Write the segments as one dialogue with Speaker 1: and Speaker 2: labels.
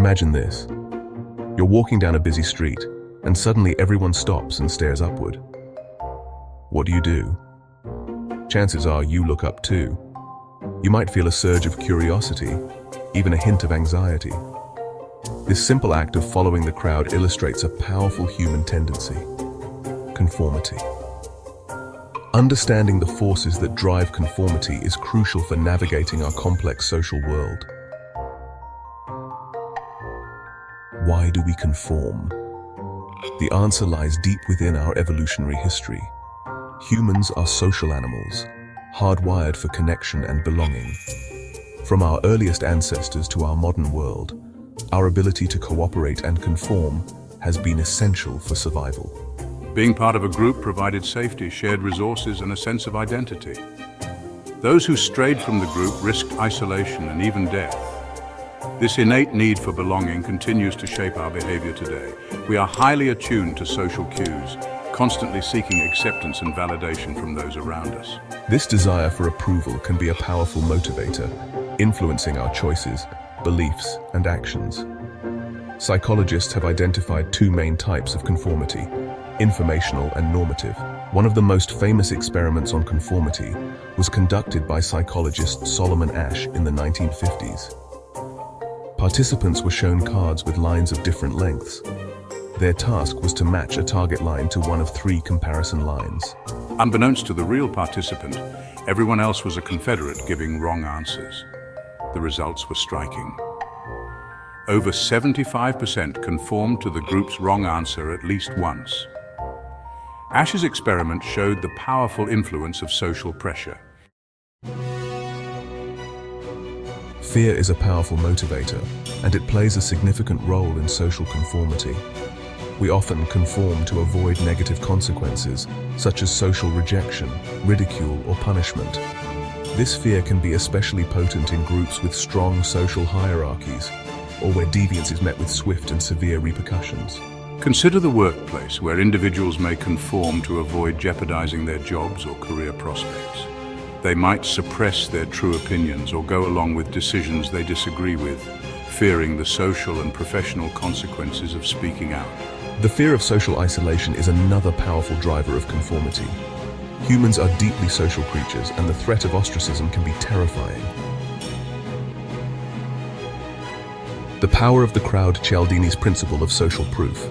Speaker 1: Imagine this. You're walking down a busy street, and suddenly everyone stops and stares upward. What do? Chances are you look up too. You might feel a surge of curiosity, even a hint of anxiety. This simple act of following the crowd illustrates a powerful human tendency: conformity. Understanding the forces that drive conformity is crucial for navigating our complex social world. Why do we conform? The answer lies deep within our evolutionary history. Humans are social animals, hardwired for connection and belonging. From our earliest ancestors to our modern world, our ability to cooperate and conform has been essential for survival.
Speaker 2: Being part of a group provided safety, shared resources, and a sense of identity. Those who strayed from the group risked isolation and even death. This innate need for belonging continues to shape our behavior today. We are highly attuned to social cues, constantly seeking acceptance and validation from those around us.
Speaker 1: This desire for approval can be a powerful motivator, influencing our choices, beliefs, and actions. Psychologists have identified two main types of conformity: informational and normative. One of the most famous experiments on conformity was conducted by psychologist Solomon Asch in the 1950s. Participants were shown cards with lines of different lengths. Their task was to match a target line to one of three comparison lines.
Speaker 2: Unbeknownst to the real participant, everyone else was a confederate giving wrong answers. The results were striking. Over 75% conformed to the group's wrong answer at least once. Asch's experiment showed the powerful influence of social pressure.
Speaker 1: Fear is a powerful motivator, and it plays a significant role in social conformity. We often conform to avoid negative consequences, such as social rejection, ridicule, or punishment. This fear can be especially potent in groups with strong social hierarchies, or where deviance is met with swift and severe repercussions.
Speaker 2: Consider the workplace, where individuals may conform to avoid jeopardizing their jobs or career prospects. They might suppress their true opinions or go along with decisions they disagree with, fearing the social and professional consequences of speaking out.
Speaker 1: The fear of social isolation is another powerful driver of conformity. Humans are deeply social creatures, and the threat of ostracism can be terrifying. The power of the crowd: Cialdini's principle of social proof.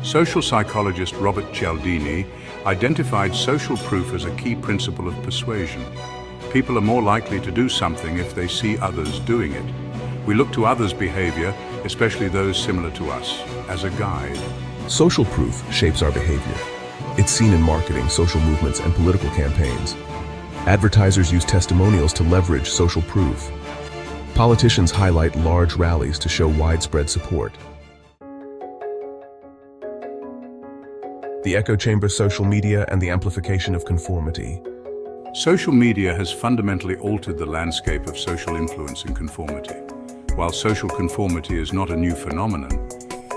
Speaker 2: Social psychologist Robert Cialdini identified social proof as a key principle of persuasion. People are more likely to do something if they see others doing it. We look to others' behavior, especially those similar to us, as a guide.
Speaker 1: Social proof shapes our behavior. It's seen in marketing, social movements, and political campaigns. Advertisers use testimonials to leverage social proof. Politicians highlight large rallies to show widespread support. The echo chamber: social media and the amplification of conformity.
Speaker 2: Social media has fundamentally altered the landscape of social influence and conformity. While social conformity is not a new phenomenon,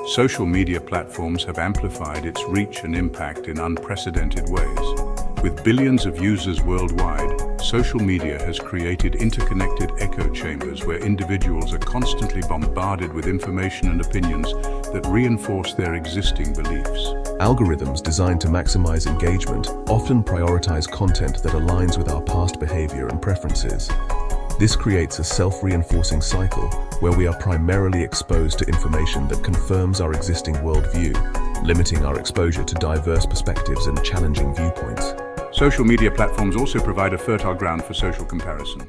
Speaker 2: social media platforms have amplified its reach and impact in unprecedented ways. With billions of users worldwide, social media has created interconnected echo chambers where individuals are constantly bombarded with information and opinions that reinforce their existing beliefs.
Speaker 1: Algorithms designed to maximize engagement often prioritize content that aligns with our past behavior and preferences. This creates a self-reinforcing cycle where we are primarily exposed to information that confirms our existing worldview, limiting our exposure to diverse perspectives and challenging viewpoints.
Speaker 2: Social media platforms also provide a fertile ground for social comparison.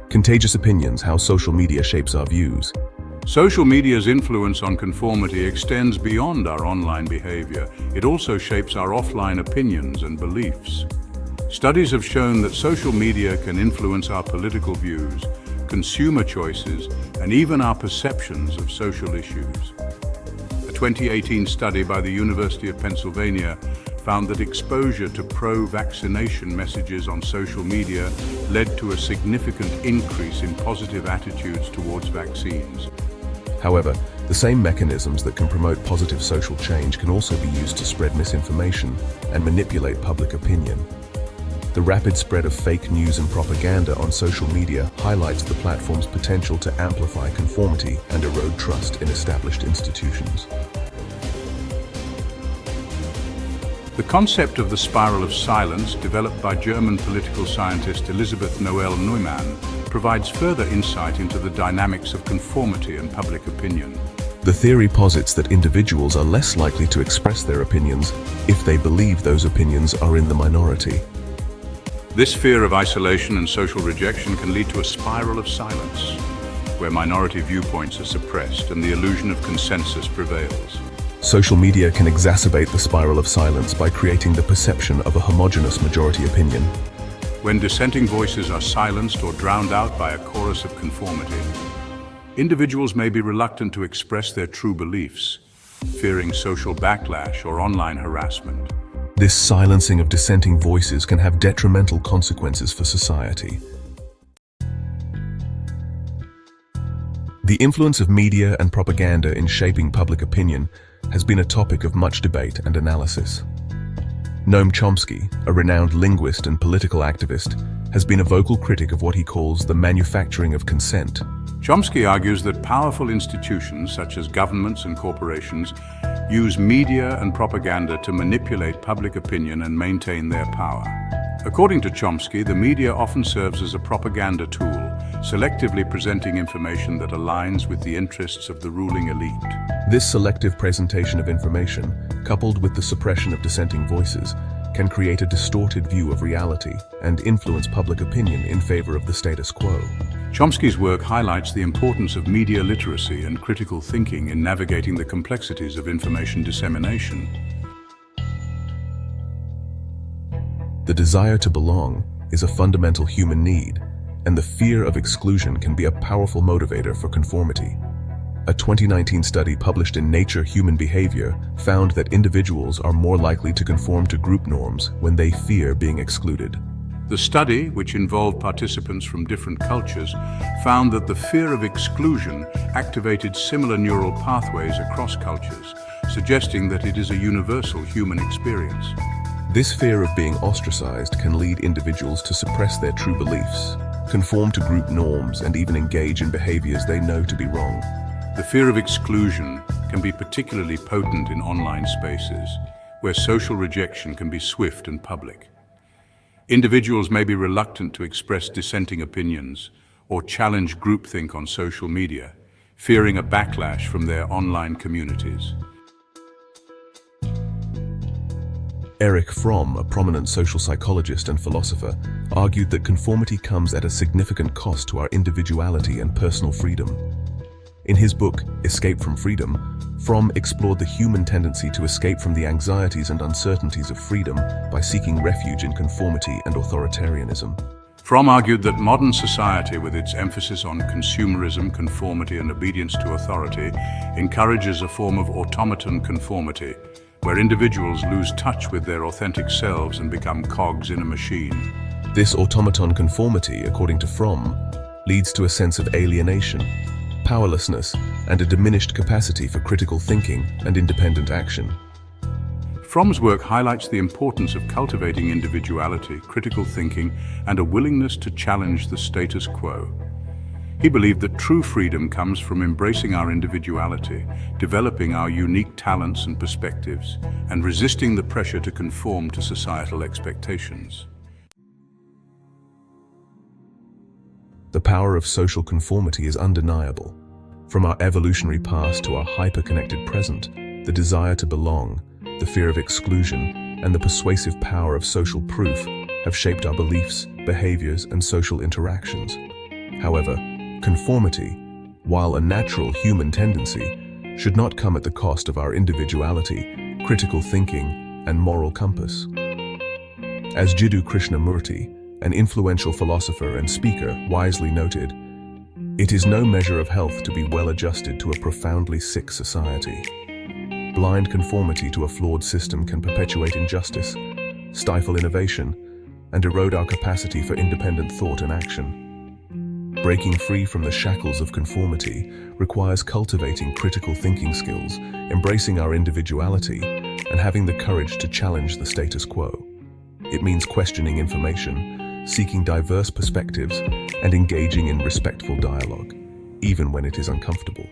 Speaker 1: Contagious opinions: how social media shapes our views.
Speaker 2: Social media's influence on conformity extends beyond our online behavior. It also shapes our offline opinions and beliefs. Studies have shown that social media can influence our political views, consumer choices, and even our perceptions of social issues. A 2018 study by the University of Pennsylvania found that exposure to pro-vaccination messages on social media led to a significant increase in positive attitudes towards vaccines.
Speaker 1: However, the same mechanisms that can promote positive social change can also be used to spread misinformation and manipulate public opinion. The rapid spread of fake news and propaganda on social media highlights the platform's potential to amplify conformity and erode trust in established institutions.
Speaker 2: The concept of the spiral of silence, developed by German political scientist Elisabeth Noel Neumann, provides further insight into the dynamics of conformity and public opinion.
Speaker 1: The theory posits that individuals are less likely to express their opinions if they believe those opinions are in the minority.
Speaker 2: This fear of isolation and social rejection can lead to a spiral of silence, where minority viewpoints are suppressed and the illusion of consensus prevails.
Speaker 1: Social media can exacerbate the spiral of silence by creating the perception of a homogeneous majority opinion.
Speaker 2: When dissenting voices are silenced or drowned out by a chorus of conformity, individuals may be reluctant to express their true beliefs, fearing social backlash or online harassment.
Speaker 1: This silencing of dissenting voices can have detrimental consequences for society. The influence of media and propaganda in shaping public opinion has been a topic of much debate and analysis. Noam Chomsky, a renowned linguist and political activist, has been a vocal critic of what he calls the manufacturing of consent.
Speaker 2: Chomsky argues that powerful institutions, such as governments and corporations, use media and propaganda to manipulate public opinion and maintain their power. According to Chomsky, the media often serves as a propaganda tool, selectively presenting information that aligns with the interests of the ruling elite.
Speaker 1: This selective presentation of information, coupled with the suppression of dissenting voices, can create a distorted view of reality and influence public opinion in favor of the status quo.
Speaker 2: Chomsky's work highlights the importance of media literacy and critical thinking in navigating the complexities of information dissemination.
Speaker 1: The desire to belong is a fundamental human need, and the fear of exclusion can be a powerful motivator for conformity. A 2019 study published in Nature Human Behavior found that individuals are more likely to conform to group norms when they fear being excluded.
Speaker 2: The study, which involved participants from different cultures, found that the fear of exclusion activated similar neural pathways across cultures, suggesting that it is a universal human experience.
Speaker 1: This fear of being ostracized can lead individuals to suppress their true beliefs, conform to group norms, and even engage in behaviors they know to be wrong.
Speaker 2: The fear of exclusion can be particularly potent in online spaces, where social rejection can be swift and public. Individuals may be reluctant to express dissenting opinions or challenge groupthink on social media, fearing a backlash from their online communities.
Speaker 1: Erich Fromm, a prominent social psychologist and philosopher, argued that conformity comes at a significant cost to our individuality and personal freedom. In his book, Escape from Freedom, Fromm explored the human tendency to escape from the anxieties and uncertainties of freedom by seeking refuge in conformity and authoritarianism.
Speaker 2: Fromm argued that modern society, with its emphasis on consumerism, conformity, and obedience to authority, encourages a form of automaton conformity, where individuals lose touch with their authentic selves and become cogs in a machine.
Speaker 1: This automaton conformity, according to Fromm, leads to a sense of alienation, powerlessness, and a diminished capacity for critical thinking and independent action.
Speaker 2: Fromm's work highlights the importance of cultivating individuality, critical thinking, and a willingness to challenge the status quo. He believed that true freedom comes from embracing our individuality, developing our unique talents and perspectives, and resisting the pressure to conform to societal expectations.
Speaker 1: The power of social conformity is undeniable. From our evolutionary past to our hyper-connected present, the desire to belong, the fear of exclusion, and the persuasive power of social proof have shaped our beliefs, behaviors, and social interactions. However, conformity, while a natural human tendency, should not come at the cost of our individuality, critical thinking, and moral compass. As Jiddu Krishnamurti, an influential philosopher and speaker, wisely noted, "It is no measure of health to be well adjusted to a profoundly sick society. Blind conformity to a flawed system can perpetuate injustice, stifle innovation, and erode our capacity for independent thought and action. Breaking free from the shackles of conformity requires cultivating critical thinking skills, embracing our individuality, and having the courage to challenge the status quo." It means questioning information, seeking diverse perspectives, and engaging in respectful dialogue, even when it is uncomfortable.